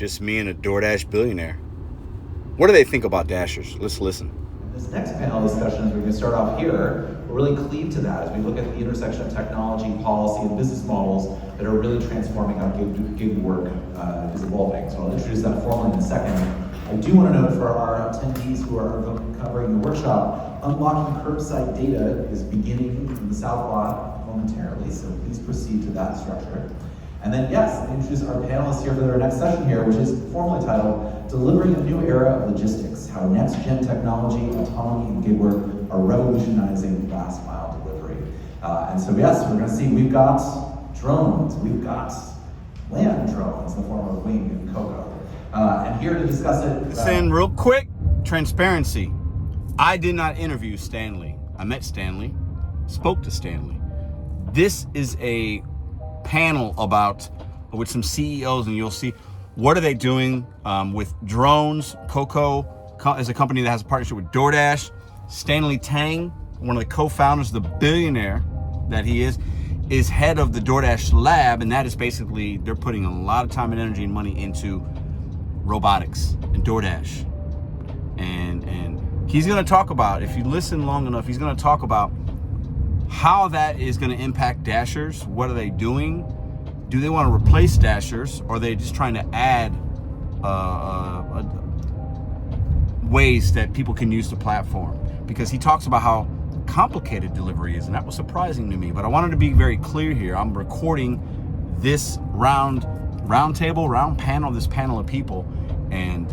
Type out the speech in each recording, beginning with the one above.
just me and a DoorDash billionaire. What do they think about Dashers? Let's listen. This next panel discussion, as we're going to start off here, will really cleave to that as we look at the intersection of technology, policy, and business models that are really transforming how gig work is evolving. So I'll introduce that formally in a second. I do want to note for our attendees who are covering the workshop, unlocking curbside data is beginning in the South Lot momentarily, so please proceed to that structure. And then, yes, I introduce our panelists here for their next session here, which is formally titled, Delivering a New Era of Logistics, How Next-Gen Technology, Autonomy, and Gig Work Are Revolutionizing Last Mile Delivery. And so, yes, we're gonna see, we've got drones, we've got land drones in the form of Wing and Coco. And here to discuss it- Listen, real quick, transparency. I did not interview Stanley. I met Stanley, spoke to Stanley. This is a panel with some CEOs, and you'll see what are they doing with drones. Coco is a company that has a partnership with DoorDash. Stanley Tang, one of the co-founders, the billionaire that he is head of the DoorDash Lab, and that is basically, they're putting a lot of time and energy and money into robotics and DoorDash. And he's gonna talk about, if you listen long enough, he's gonna talk about how that is going to impact Dashers. What are they doing? Do they want to replace Dashers, or are they just trying to add ways that people can use the platform? Because he talks about how complicated delivery is, and that was surprising to me. But I wanted to be very clear here. I'm recording this round panel, this panel of people, and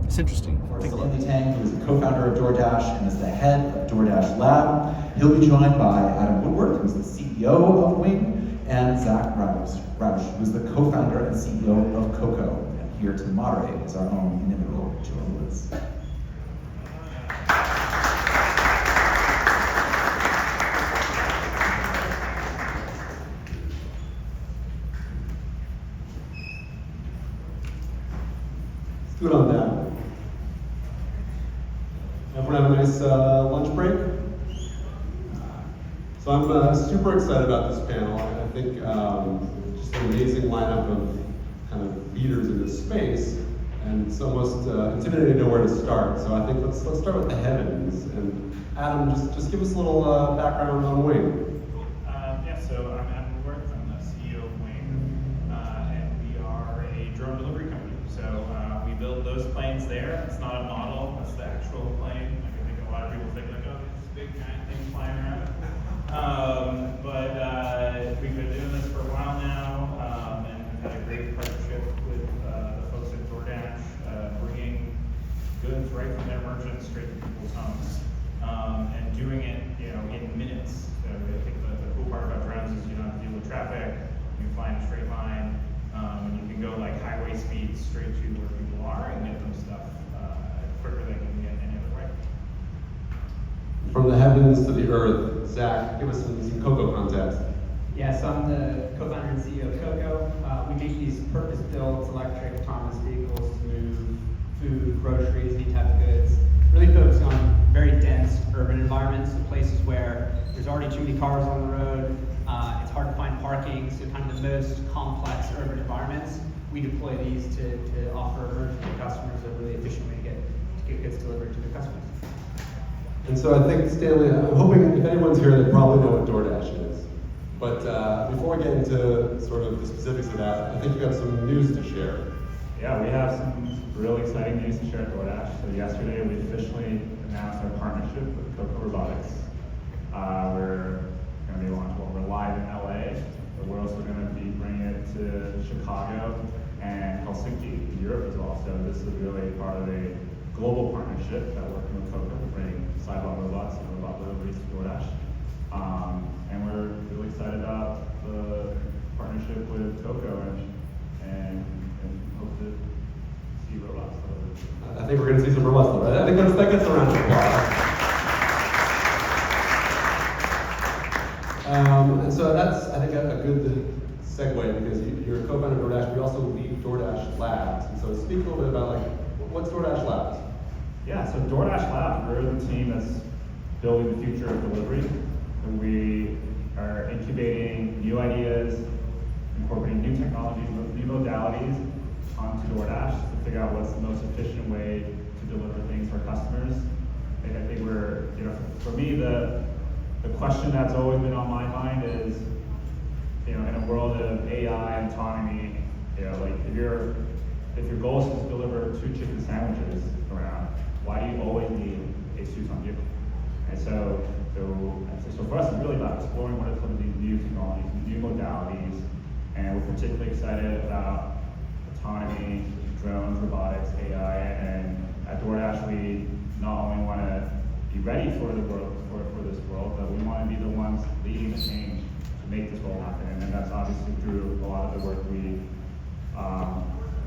it's interesting. Stanley Tang, who is the co-founder of DoorDash and is the head of DoorDash Lab. He'll be joined by Adam Woodward, who's the CEO of Wing, and Zach Roush, who's the co-founder and CEO of Coco. And here to moderate is our own inimitable Jonah Bliss. Let's do it on that. Everyone have a nice lunch break? So I'm super excited about this panel. I think just an amazing lineup of kind of leaders in this space, and it's almost intimidating to know where to start. So I think let's start with the heavens. And Adam, just give us a little background on Wing. So I'm Adam Woodward. I'm the CEO of Wing, and we are a drone delivery company. So we build those planes there. It's not a model, that's the actual plane. I think a lot of people think like, oh, this big giant thing flying around. But we've been doing this for a while now, and we've had a great partnership with the folks at DoorDash, bringing goods right from their merchants straight to people's homes, and doing it, in minutes. So I think the cool part about drones is you don't have to deal with traffic. You can fly in a straight line, and you can go like highway speeds straight to where people are and get them stuff quicker than they can get any other way. From the heavens to the earth, Zach, give us some Coco context. Yeah, so I'm the co-founder and CEO of Coco. We make these purpose-built electric autonomous vehicles to move food, groceries, any type of goods. Really focusing on very dense urban environments, so places where there's already too many cars on the road. It's hard to find parking, so kind of the most complex urban environments. We deploy these to offer emergency customers a really efficient way to get goods delivered to their customers. And so I think, Stanley, I'm hoping if anyone's here, they probably know what DoorDash is. But before we get into sort of the specifics of that, I think you have some news to share. Yeah, we have some really exciting news to share at DoorDash. So yesterday we officially announced our partnership with Coco Robotics. We're going to be launching, we're live in LA, but we're also going to be bringing it to Chicago and Helsinki, Europe as well. So this is really part of a global partnership that we're working with Coco to bring sidewalk robots and robot deliveries to DoorDash. And we're really excited about the partnership with Coco and hope to see robots. I think we're going to see some robots though, right? I think that gets a round of applause. And so that's, I think, a good segue, because you're a co-founder of DoorDash. We also lead DoorDash Labs. And so speak a little bit about what's DoorDash Labs? Yeah, so DoorDash Labs, we're the team that's building the future of delivery. And we are incubating new ideas, incorporating new technologies, new modalities, onto DoorDash to figure out what's the most efficient way to deliver things for customers. And I think we're, for me, the question that's always been on my mind is, in a world of AI and autonomy, like if your goal is to deliver 2 chicken sandwiches around, why do you always need a suit-on vehicle? And so for us, it's really about exploring what are some of these new technologies, new modalities, and we're particularly excited about autonomy, drones, robotics, AI, and at DoorDash, we not only want to be ready for the world, for this world, but we want to be the ones leading the change to make this world happen. And that's obviously through a lot of the work we,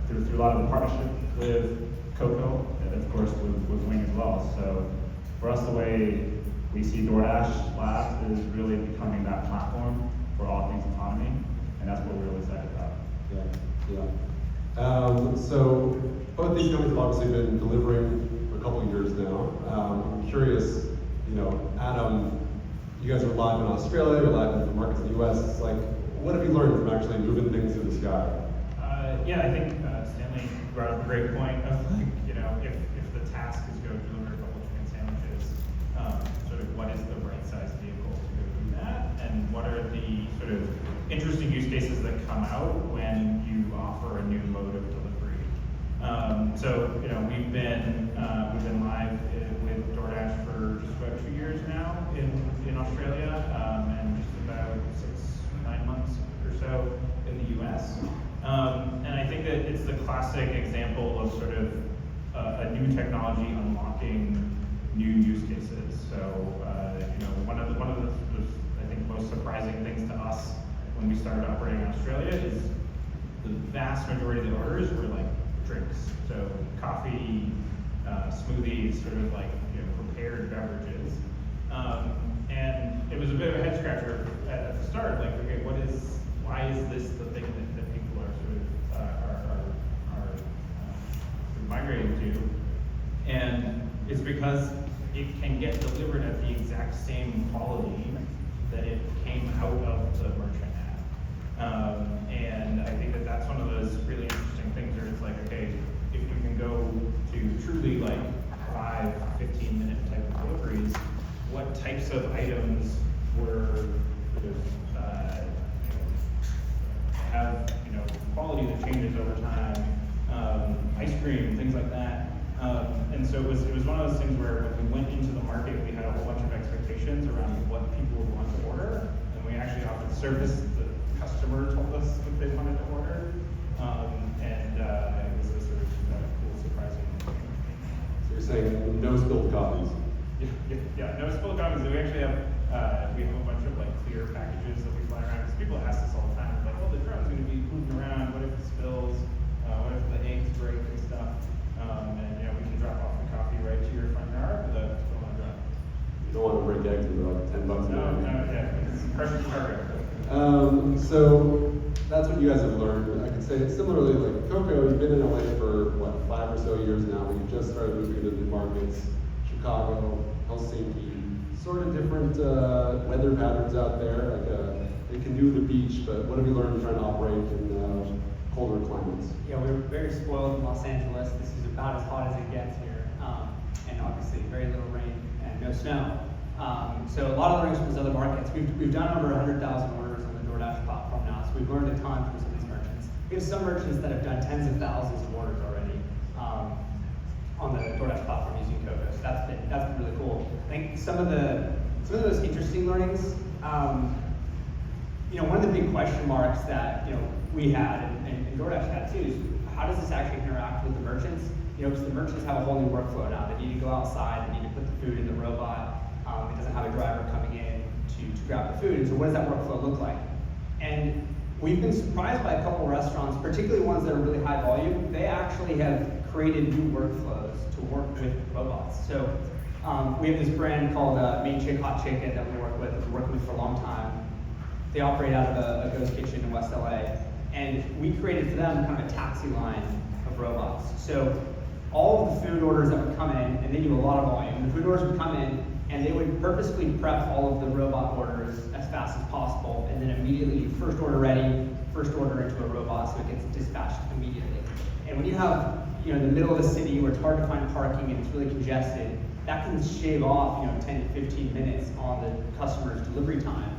through a lot of the partnership with Coco, and of course with Wing as well. So for us, the way we see DoorDash Labs is really becoming that platform for all things autonomy, and that's what we're really excited about. Yeah. So both these companies have obviously been delivering for a couple of years now. I'm curious, Adam, you guys are live in Australia, you're live in the markets in the US. It's like, what have you learned from actually moving things to the sky? I think Stanley brought up a great point of if the task is go deliver a couple of chicken sandwiches, sort of what is the right size vehicle to go do that, and what are the sort of interesting use cases that come out when you offer a new mode of delivery. We've been live with DoorDash for just about 2 years now in Australia, and just about 6-9 months or so in the US. And I think that it's the classic example of sort of a new technology unlocking new use cases. So, one of the I think most surprising things to us when we started operating in Australia is the vast majority of the orders were like drinks, so coffee, smoothies, sort of like prepared beverages, and it was a bit of a head scratcher at the start. Like, okay, why is this the thing that people are sort of migrating to? And it's because it can get delivered at the exact same quality that it came out of the merchant ad. And I think that that's one of those really interesting things where it's like, okay, if you can go to truly like 5-15-minute type of deliveries, what types of items were sort of have quality that changes over time, ice cream, things like that. And so it was one of those things where when we went into the market, we had a whole bunch of expectations around what people would want to order, and we actually offered service the customer told us what they wanted to order, and it was a sort of cool, surprising thing. So you're saying no spilled coffees? Yeah, no spilled coffees. We actually have a bunch of like clear packages that we fly around, because people ask us all the time, like, oh, the drone's going to be moving around. What if it spills? What if the eggs break and stuff? And we can drop off the coffee right to your front yard without spilling a drop. You don't want to break eggs for like $10 a day. Yeah, it's perfect cargo. So that's what you guys have learned. I could say similarly, like Coco, you've been in LA for what, 5 or so years now. You've just started moving into new markets, Chicago, Helsinki, sort of different weather patterns out there. Like they can do the beach, but what have you learned trying to operate in colder climates? Yeah, we were very spoiled in Los Angeles. This is about as hot as it gets here, and obviously very little rain and no snow. So a lot of learnings from those other markets. We've done over 100,000 orders on the DoorDash platform now, so we've learned a ton from some of these merchants. We have some merchants that have done tens of thousands of orders already on the DoorDash platform using Coco. So that's been really cool. I think some of those interesting learnings. One of the big question marks that we had and DoorDash had too is how does this actually interact with the merchants? Because the merchants have a whole new workflow now. They need to go outside, they need to put the food in the robot. It doesn't have a driver coming in to grab the food. And so what does that workflow look like? And we've been surprised by a couple restaurants, particularly ones that are really high volume. They actually have created new workflows to work with robots. So we have this brand called Main Chick Hot Chicken that we work with, that we've worked with for a long time. They operate out of a ghost kitchen in West LA. And we created for them kind of a taxi line of robots. So all of the food orders that would come in, and they do a lot of volume, the food orders would come in, and they would purposefully prep all of the robot orders as fast as possible, and then immediately first order ready, first order into a robot so it gets dispatched immediately. And And when you have, the middle of the city where it's hard to find parking and it's really congested, that can shave off, 10 to 15 minutes on the customer's delivery time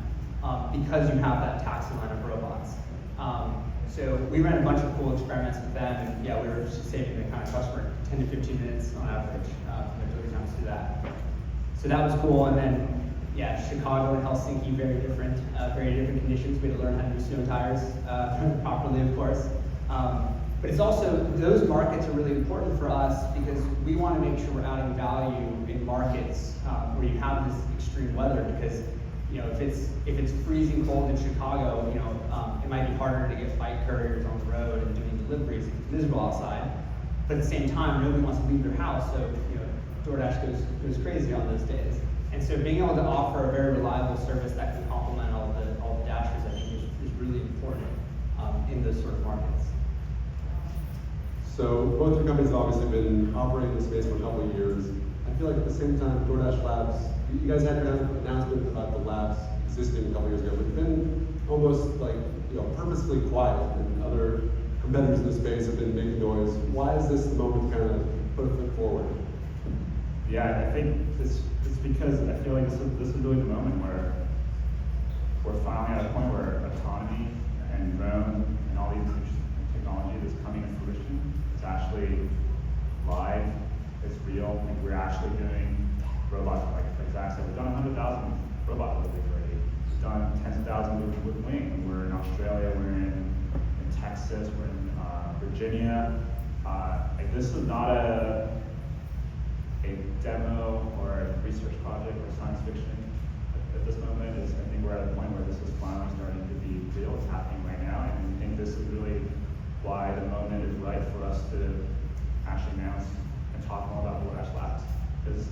because you have that taxi line of robots. So we ran a bunch of cool experiments with them, and yeah, we were just saving the kind of customer 10 to 15 minutes on average from their delivery times through that. So that was cool, and then yeah, Chicago and Helsinki, very different conditions. We had to learn how to do snow tires properly, of course. But it's also, those markets are really important for us because we want to make sure we're adding value in markets where you have this extreme weather, because if it's freezing cold in Chicago, it might be harder to get bike couriers on the road and doing deliveries if it's miserable outside. But at the same time, nobody wants to leave their house, so DoorDash goes crazy on those days. And so being able to offer a very reliable service that can complement all the dashers, I think is really important in those sort of markets. So both your companies have obviously been operating in the space for a couple of years. I feel like at the same time, DoorDash Labs, you guys had your announcement about the labs existing a couple years ago, but it's been almost like purposefully quiet, and other competitors in the space have been making noise. Why is this the moment to kind of put a foot forward? Yeah, I think it's because I feel like this is really the moment where we're finally at a point where autonomy and drone and all these technology that's coming to fruition is actually live, it's real, and we're actually doing robots, like Zach said, we've done 100,000 robot deliveries already. We've done tens of thousands with Wing. We're in Australia, we're in Texas, we're in Virginia. This is not a demo or a research project or science fiction at this moment. I think we're at a point where this is finally starting to be real. It's happening right now, and I think this is really why the moment is right for us to actually announce and talk more about DoorDash Labs. Because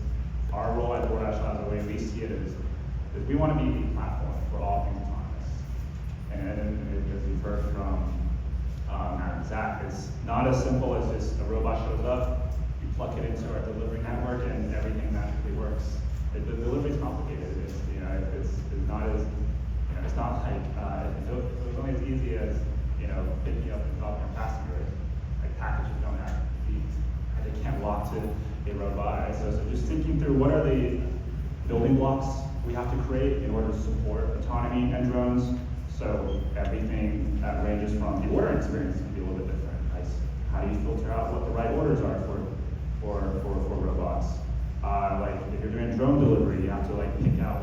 our role at DoorDash Labs, the way we see it, is we want to be the platform for all things autonomous. And as you've heard from Matt and Zach, it's not as simple as just a robot shows up, you plug it into our delivery network, and everything magically works. The delivery is complicated. It's not as it's not like if it was only as easy as picking up and dropping your passengers. Like packages don't have feet, and they can't walk to a robot. So just thinking through what are the building blocks we have to create in order to support autonomy and drones. So everything that ranges from the ordering experience can be a little bit different. Like how do you filter out what the right orders are for robots? Like if you're doing drone delivery, you have to pick out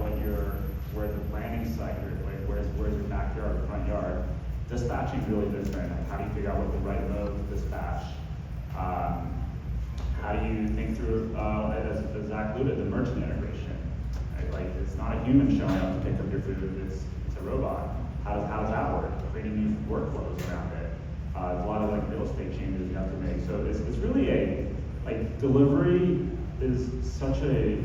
where the landing site, or where's your backyard or front yard. Dispatching is really different. How do you figure out what the right mode to dispatch? How do you think through, as Zach alluded, the merchant integration? Right? It's not a human showing up to pick up your food, it's a robot. How does that work? Creating new workflows around it. There's a lot of real estate changes you have to make. So it's really delivery is such a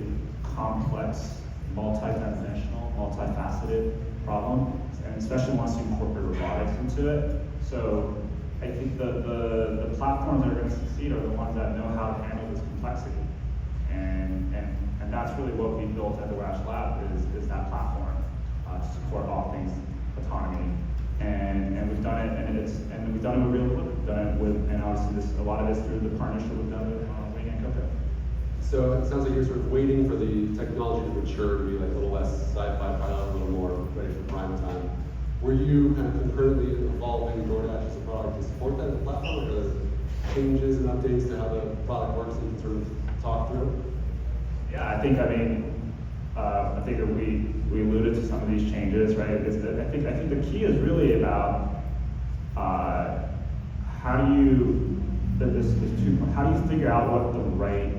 complex, multi-dimensional, multifaceted problem, and especially once you incorporate robotics into it. So I think the platforms that are going to succeed are the ones that know how to handle this complexity. And that's really what we built at the DoorDash Lab is that platform to support all things autonomy. And we've done it, and we've done it with real delivery. We've done it with, and obviously a lot of it's through the partnership we've done with Wing and Coco. So it sounds like you're sort of waiting for the technology to mature, to be a little less sci-fi pilot, a little more ready for prime time. Were you kind of concurrently evolving DoorDash as a product to support that as a platform, or are there changes and updates to how the product works that you can sort of talk through? Yeah, I think that we alluded to some of these changes, right? I think the key is really about how do you figure out what the right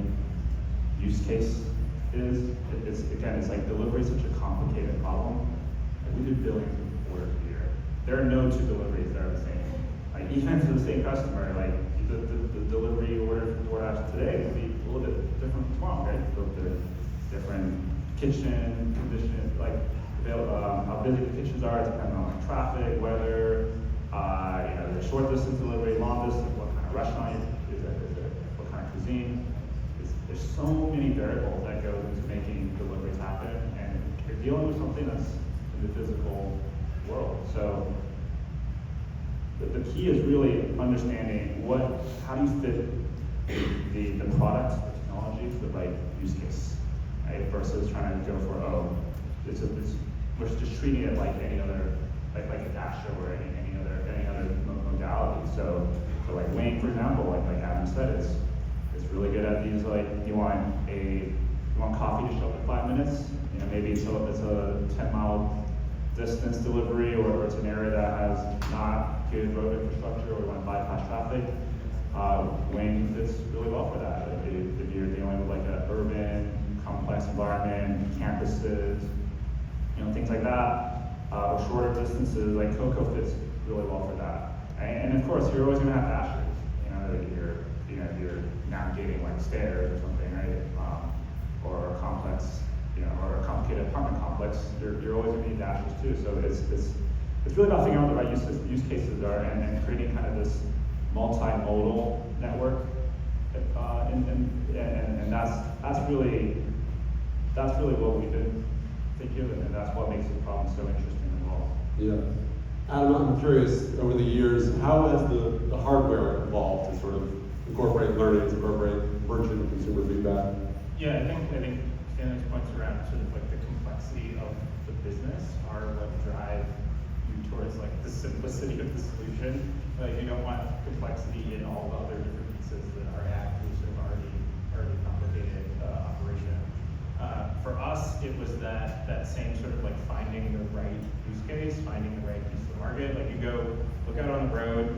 use case is. It's like delivery is such a complicated problem. We do billions of orders a year. There are no two deliveries that are the same. Even for the same customer, the delivery order from DoorDash today will be a little bit different from tomorrow, right? So there's different kitchen conditions, how busy the kitchens are, depending on traffic, weather, the short distance delivery, long distance, what kind of restaurant is it, what kind of cuisine. There's so many variables that go into making deliveries happen, and you're dealing with something that's in the physical world. So the key is really understanding how do you fit the product, the technology to the right use case, right? Versus trying to go for, we're just treating it like any other, like a Dasher or any other modality. So like Wayne, for example, like Adam said, is really good at these, like, you want coffee to show up in 5 minutes, you know, maybe it's a 10-mile distance delivery, or it's an area that has not good road infrastructure, or we want to bypass traffic. Wayne fits really well for that. Like if you're dealing with like an urban, complex environment, campuses, you know, things like that, or shorter distances, like Coco fits really well for that. And of course, you're always going to have Dashers. You know, if you're navigating like stairs or something, right? Or a complex, you know, or a complicated apartment complex, you're always going to need Dashers too. So it's really about figuring out what the right use cases are, and creating kind of this multimodal network, and that's really what we've been thinking of, and that's what makes the problem so interesting as well. Yeah. Adam, I'm curious, over the years, how has the hardware evolved to sort of incorporate learnings, incorporate merchant and consumer feedback? Yeah, I think Stanley's points around sort of like the complexity of the business are what drive you towards like the simplicity of the solution. Like you don't want complexity in all the other different pieces that are actually sort of already complicated operation. For us, it was that same sort of like finding the right use case, finding the right piece of the market. Like you go look out on the road,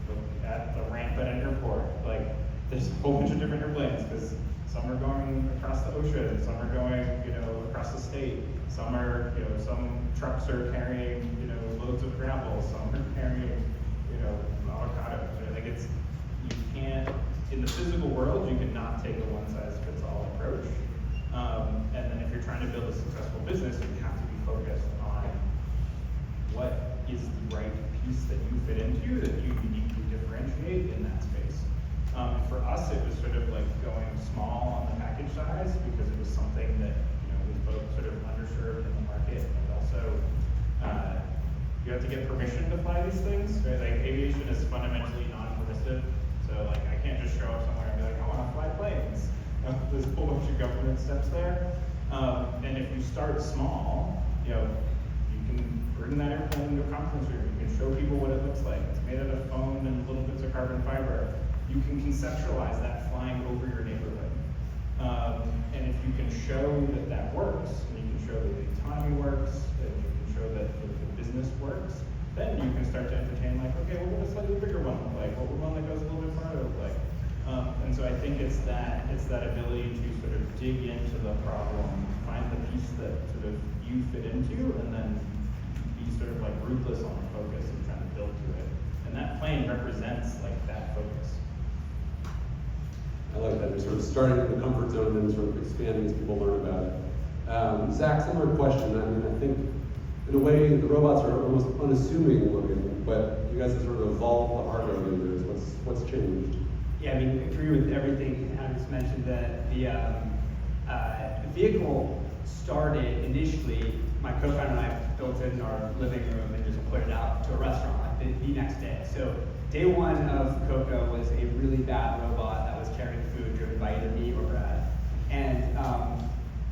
look at the ramp at an airport. Like there's a whole bunch of different airplanes because some are going across the ocean, some are going, you know, across the state. Some are, you know, some trucks are carrying, you know, loads of gravel. Some are carrying, you know, avocados. Like you can't, in the physical world, you cannot take a one-size-fits-all approach. And then if you're trying to build a successful business, you have to be focused on what is the right piece that you fit into, that you uniquely differentiate in that space. For us, it was sort of like going small on the package size because it was something that, you know, was both sort of underserved in the market, and also you have to get permission to fly these things. Right? Like aviation is fundamentally non-permissive, so like I can't just show up somewhere and be like, I want to fly planes. There's a whole bunch of government steps there, and if you start small, you know, you can bring that airplane into a conference room. You can show people what it looks like. It's made out of foam and little bits of carbon fiber. You can conceptualize that flying over your neighborhood. And if you can show that that works, and you can show that the autonomy works, and you can show that the business works, then you can start to entertain like, okay, well, what a slightly bigger one look like? What would one that goes a little bit farther look like? And so I think it's that ability to sort of dig into the problem, find the piece that sort of you fit into, and then be sort of like ruthless on the focus and trying to build to it. And that plane represents like that focus. I like that. You're sort of starting in the comfort zone and then sort of expanding as people learn about it. Zach, similar question. I mean, I think in a way the robots are almost unassuming looking, but you guys have sort of evolved the hardware over the years. What's changed? Yeah, I mean, I agree with everything Adam just mentioned. That the vehicle started initially, my co-founder and I built it in our living room and just put it out to a restaurant like the next day. So day one of Coco was a really bad robot that was carrying food driven by either me or Brad. And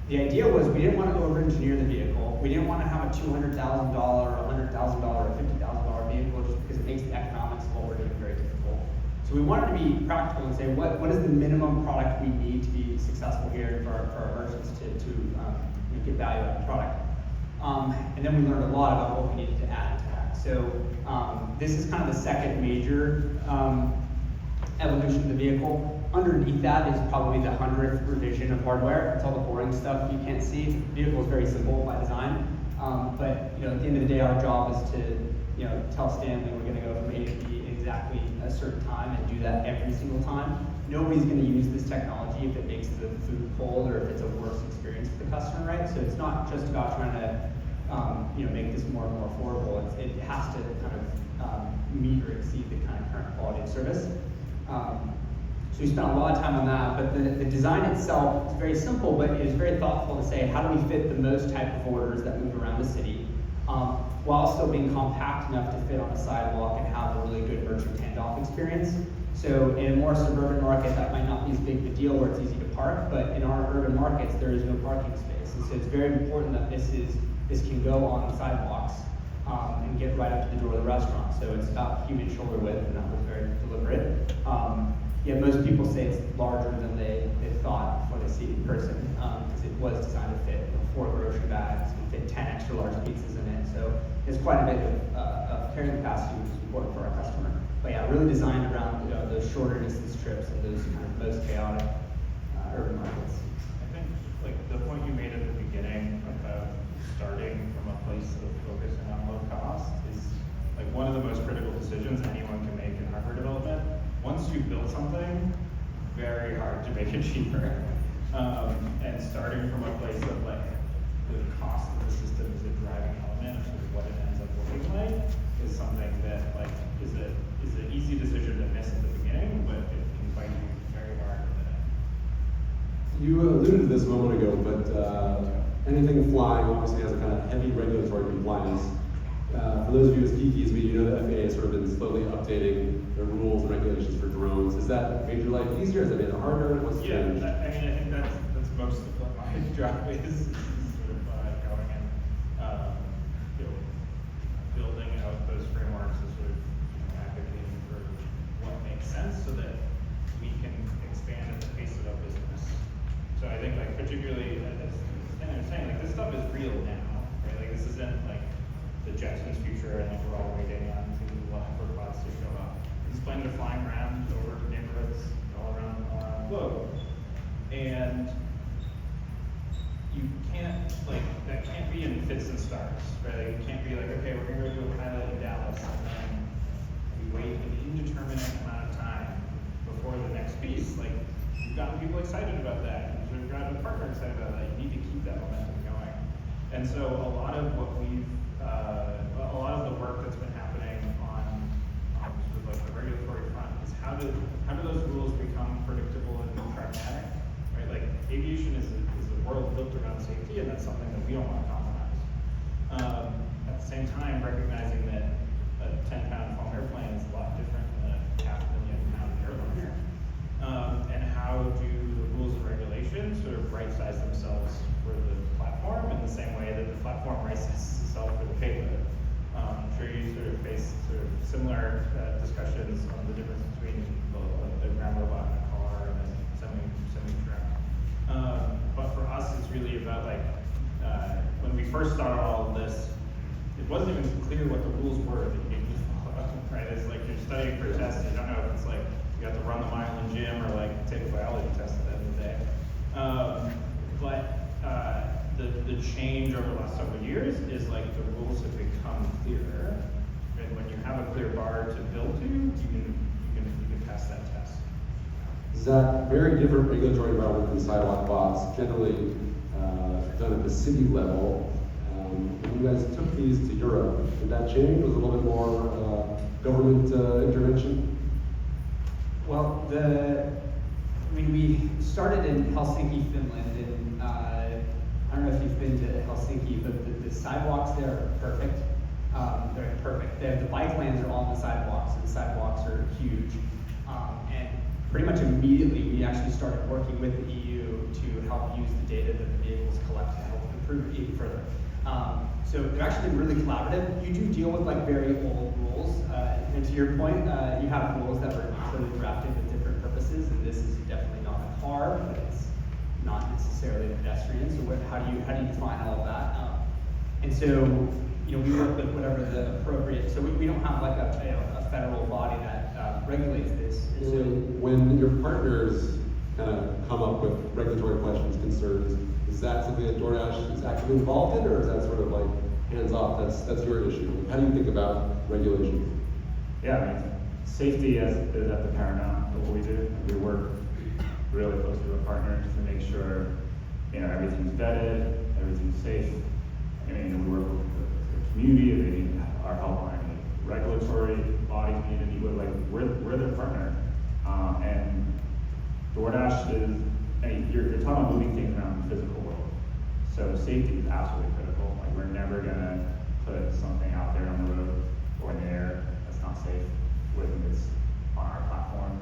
the idea was we didn't want to over-engineer the vehicle. We didn't want to have a $200,000 or $100,000 or $50,000 vehicle just because it makes the economics of what we're doing very difficult. So we wanted to be practical and say, what is the minimum product we need to be successful here for our merchants to get value out of the product? And then we learned a lot about what we needed to add to that. So this is kind of the second major evolution of the vehicle. Underneath that is probably the 100th revision of hardware. It's all the boring stuff you can't see. The vehicle is very simple by design. But you know, at the end of the day, our job is to tell Stanley we're going to go from A to B in exactly a certain time and do that every single time. Nobody's going to use this technology if it makes the food cold or if it's a worse experience for the customer, right? So it's not just about trying to make this more and more affordable. It has to kind of meet or exceed the kind of current quality of service. So we spent a lot of time on that, but the design itself is very simple, but it is very thoughtful to say, how do we fit the most type of orders that move around the city, while still being compact enough to fit on a sidewalk and have a really good merchant handoff experience. So in a more suburban market, that might not be as big of a deal where it's easy to park, but in our urban markets, there is no parking space. And so it's very important that this can go on the sidewalks and get right up to the door of the restaurant. So it's about human shoulder width, and that was very deliberate. Yeah, most people say it's larger than they thought when they see it in person, because it was designed to fit 4 grocery bags and fit 10 extra large pizzas in it. So it's quite a bit of carrying capacity, which is important for our customer. But yeah, really designed around those shorter distance trips and those kind of most chaotic urban markets. I think like the point you made at the beginning about starting from a place of focusing on low cost is like one of the most critical decisions anyone can make in hardware development. Once you build something, very hard to make it cheaper. And starting from a place of like the cost of the system is a driving element of sort of what it ends up looking like is something that like is an easy decision to miss at the beginning, but it can bite you very hard with it. You alluded to this a moment ago, but anything flying obviously has a kind of heavy regulatory compliance. For those of you as geeky as me, you know that FAA has sort of been slowly updating their rules and regulations for drones. Has that made your life easier? Has that made it harder? What's changed? I think that's most of what my job is sort of going and building out those frameworks and sort of advocating for what makes sense so that we can expand at the pace of our business. So I think like particularly as Stanley was saying, like this stuff is real now, right? Like this isn't like the Jetsons future and like we're all waiting on to robots to show up. These planes are flying around over neighborhoods all around the globe. And you can't, like, that can't be in fits and starts, right? Like, it can't be like, okay, we're gonna go do a pilot in Dallas and then we wait an indeterminate amount of time before the next piece. Like, you've gotten people excited about that. You've gotten a partner excited about that. You need to keep that momentum going. And so a lot of what a lot of the work that's been happening on sort of like the regulatory front is how do those rules become predictable and pragmatic, right? Like aviation is a world built around safety, and that's something that we don't want to compromise. At the same time, recognizing that a 10-pound foam airplane is a lot different than a $500,000 airliner. And how do the rules and regulations sort of right-size themselves for the platform in the same way that the platform right-sizes itself for the payload? I'm sure you sort of face sort of similar discussions on the difference between the ground robot and a car and a semi-truck. But for us, it's really about like, when we first started all of this, it wasn't even clear what the rules were that you needed to follow, right? It's like you're studying for tests, you don't know if it's like, you have to run the mile in gym or like take a biology test at the end of the day. The change over the last several years is like the rules have become clearer, and when you have a clear bar to build to, you can pass that test. Zach, very different regulatory environment than sidewalk bots, generally done at the city level. When you guys took these to Europe, did that change? Was it a little bit more government intervention? Well, we started in Helsinki, Finland, and I don't know if you've been to Helsinki, but the sidewalks there are perfect. They're perfect. The bike lanes are all on the sidewalks, and the sidewalks are huge. And pretty much immediately, we actually started working with the EU to help use the data that the vehicles collect to help improve it even further. So they've actually been really collaborative. You do deal with like very old rules, and to your point, you have rules that were clearly drafted with different purposes, and this is definitely not a car, but it's not necessarily a pedestrian. So how do you define all of that? And so we work with whatever the appropriate. So we don't have like a federal body that regulates this. And so when your partners kind of come up with regulatory questions, concerns, is that something that DoorDash is actively involved in, or is that sort of like hands off? That's your issue. How do you think about regulation? Yeah, I mean, safety is at the paramount of what we do. We work really closely with partners to make sure everything's vetted, everything's safe. I mean, we work with the community. If they need our help on any regulatory bodies we need to meet with, like we're their partner. And DoorDash is, you're talking about moving things around the physical world. So safety is absolutely critical. Like we're never gonna put something out there on the road or in the air that's not safe. It's on our platform.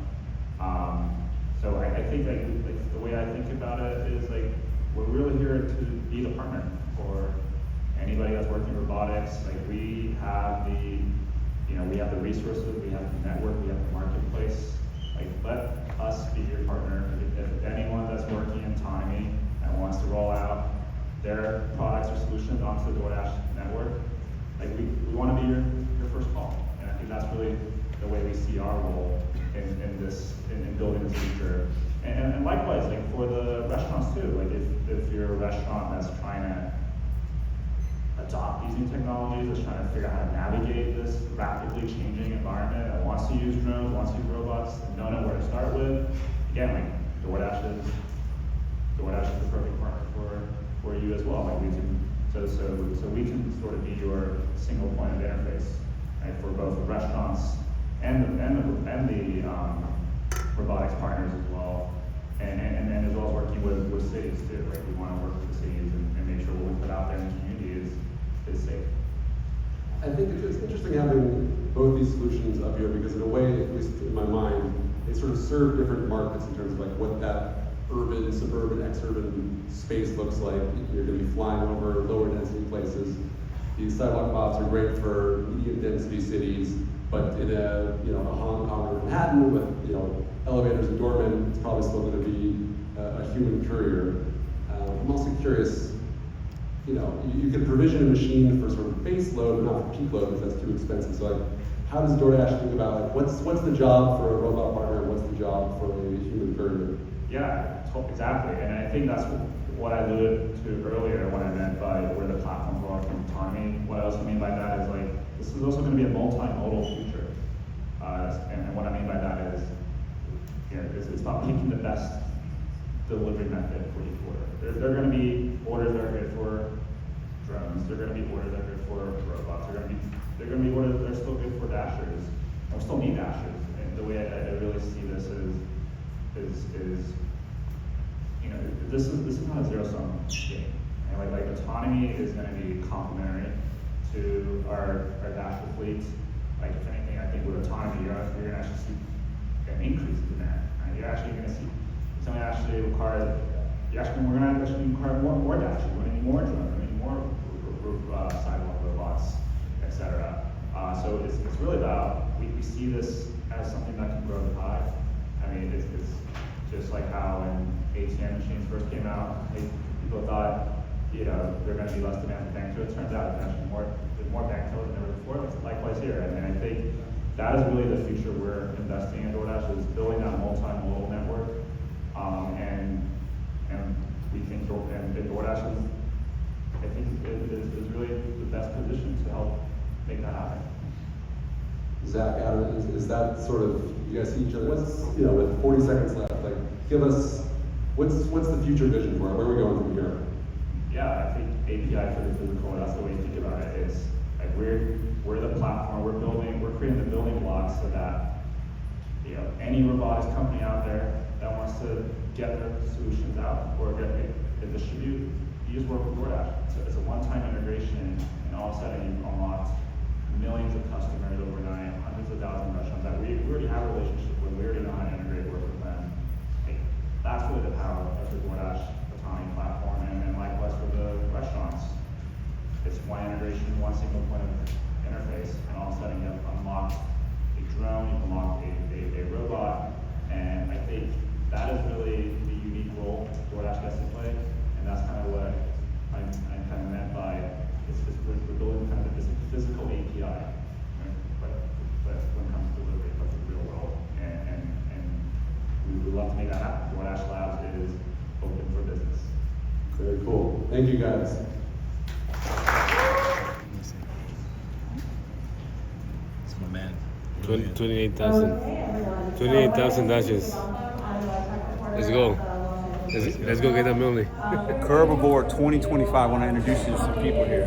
So I think like the way I think about it is like we're really here to be the partner for anybody that's working in robotics. Like we have the resources, we have the network, we have the marketplace. Like let us be your partner. If anyone that's working in autonomy and wants to roll out their products or solutions onto the DoorDash network, like we want to be your first call. And I think that's really the way we see our role in building this future. And likewise, like for the restaurants too, like if you're a restaurant that's trying to adopt these new technologies, that's trying to figure out how to navigate this rapidly changing environment, that wants to use drones, wants to use robots, and don't know where to start with, again, like DoorDash is the perfect partner for you as well. Like we can, so we can sort of be your single point of interface, right, for both the restaurants and the robotics partners as well, and as well as working with cities too. Right, we want to work with the cities and make sure what we put out there in the community is safe. I think it's interesting having both these solutions up here because in a way, at least in my mind, they sort of serve different markets in terms of like what that urban, suburban, exurban space looks like. You're going to be flying over lower density places. These sidewalk bots are great for medium density cities, but in a Hong Kong or Manhattan with elevators and doormen, it's probably still going to be a human courier. I'm also curious, you can provision a machine for sort of base load, but not for peak load because that's too expensive. So like, how does DoorDash think about like what's the job for a robot partner and what's the job for a human courier? Yeah, exactly. And I think that's what I alluded to earlier when I meant by where the platforms are from autonomy. What I also mean by that is like, this is also going to be a multimodal future. And what I mean by that is, it's about picking the best delivery method for each order. There are going to be orders that are good for drones. There are going to be orders that are good for robots. There are going to be orders that are still good for dashers. We still need dashers. And the way I really see this is this is not a zero-sum game. And like autonomy is going to be complementary to our dasher fleets. Like if anything, I think with autonomy, you're going to actually see an increase in demand. Right? You're actually going to see we're going to actually require more dashers. We're going to need more drones. We're going to need more sidewalk robots, etc. So it's really about we see this as something that can grow the pie. I mean, it's just like how when ATM machines first came out, people thought, they're going to be less demand for bank tellers. It turns out there's more bank tellers than ever before. Likewise here, and I think that is really the future we're investing in DoorDash is building that multimodal network, and we think DoorDash is really the best position to help make that happen. Zach, Adam, is that sort of, you guys see each other, with 40 seconds left, like, give us, what's the future vision for it? Where are we going from here? Yeah, I think API for the physical, that's the way you think about it, is like we're the platform, we're creating the building blocks so that, any robotics company out there that wants to get their solutions out or get it distribute, you just work with DoorDash. It's a one-time integration, and all of a sudden you've unlocked millions of customers overnight, hundreds of thousands of restaurants that we already have a relationship with, we already know how to integrate, work with them. Like, that's really the power of the DoorDash autonomy platform, and likewise for the restaurants. It's one integration, one single point of interface, and all of a sudden you have unlocked a drone, you've unlocked a robot, and I think that is really the unique role DoorDash gets to play, and that's kind of what I kind of meant by we're building kind of a physical API, right? but when it comes to delivery, but the real world, and we would love to make that happen. DoorDash Labs is open for business. Very cool. Thank you, guys. It's my man. 28,000 dashes. Let's go. Let's go get that money. Curb 2025. I want to introduce you to some people here.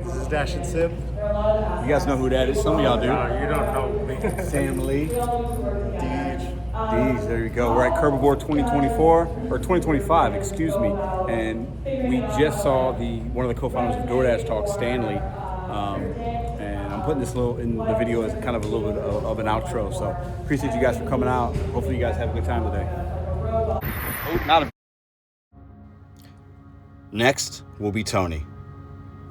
This is Dash and Sib. You guys know who that is. Some of y'all do. You don't know me. Sam Lee. Deej. Deej, there you go. We're at Curb 2024 or 2025, excuse me. And we just saw one of the co-founders of DoorDash talk, Stanley. And I'm putting this little in the video as kind of a little bit of an outro. So appreciate you guys for coming out. Hopefully you guys have a good time today. Oh, not a... Next will be Tony.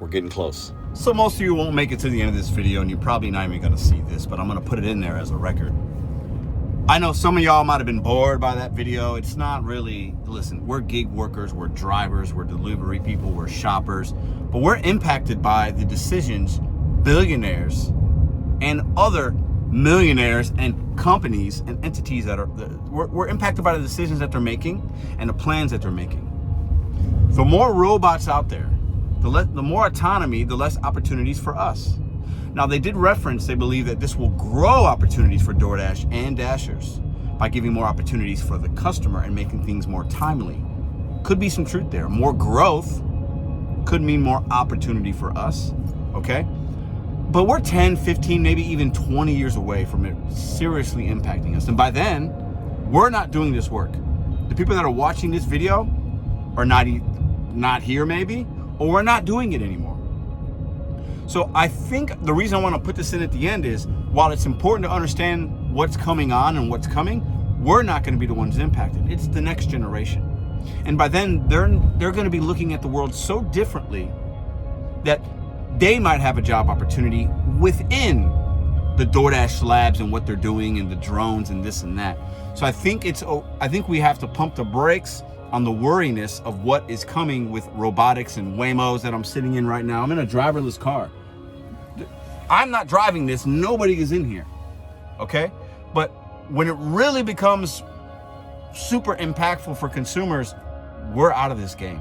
We're getting close. So most of you won't make it to the end of this video, and you're probably not even gonna see this, but I'm gonna put it in there as a record. I know some of y'all might have been bored by that video. It's not really, listen, we're gig workers, we're drivers, we're delivery people, we're shoppers, but we're impacted by the decisions billionaires and other millionaires and companies and entities that are, we're impacted by the decisions that they're making and the plans that they're making. The more robots out there, the more autonomy, the less opportunities for us. Now, they did reference, they believe that this will grow opportunities for DoorDash and Dashers by giving more opportunities for the customer and making things more timely. Could be some truth there. More growth could mean more opportunity for us, okay? But we're 10, 15, maybe even 20 years away from it seriously impacting us. And by then, we're not doing this work. The people that are watching this video are not here maybe, or we're not doing it anymore. So I think the reason I want to put this in at the end is, while it's important to understand what's coming on and what's coming, we're not going to be the ones impacted. It's the next generation. And by then, they're going to be looking at the world so differently that they might have a job opportunity within the DoorDash Labs and what they're doing and the drones and this and that. So I think we have to pump the brakes on the worriness of what is coming with robotics and Waymos that I'm sitting in right now. I'm in a driverless car. I'm not driving this, nobody is in here, okay? But when it really becomes super impactful for consumers, we're out of this game.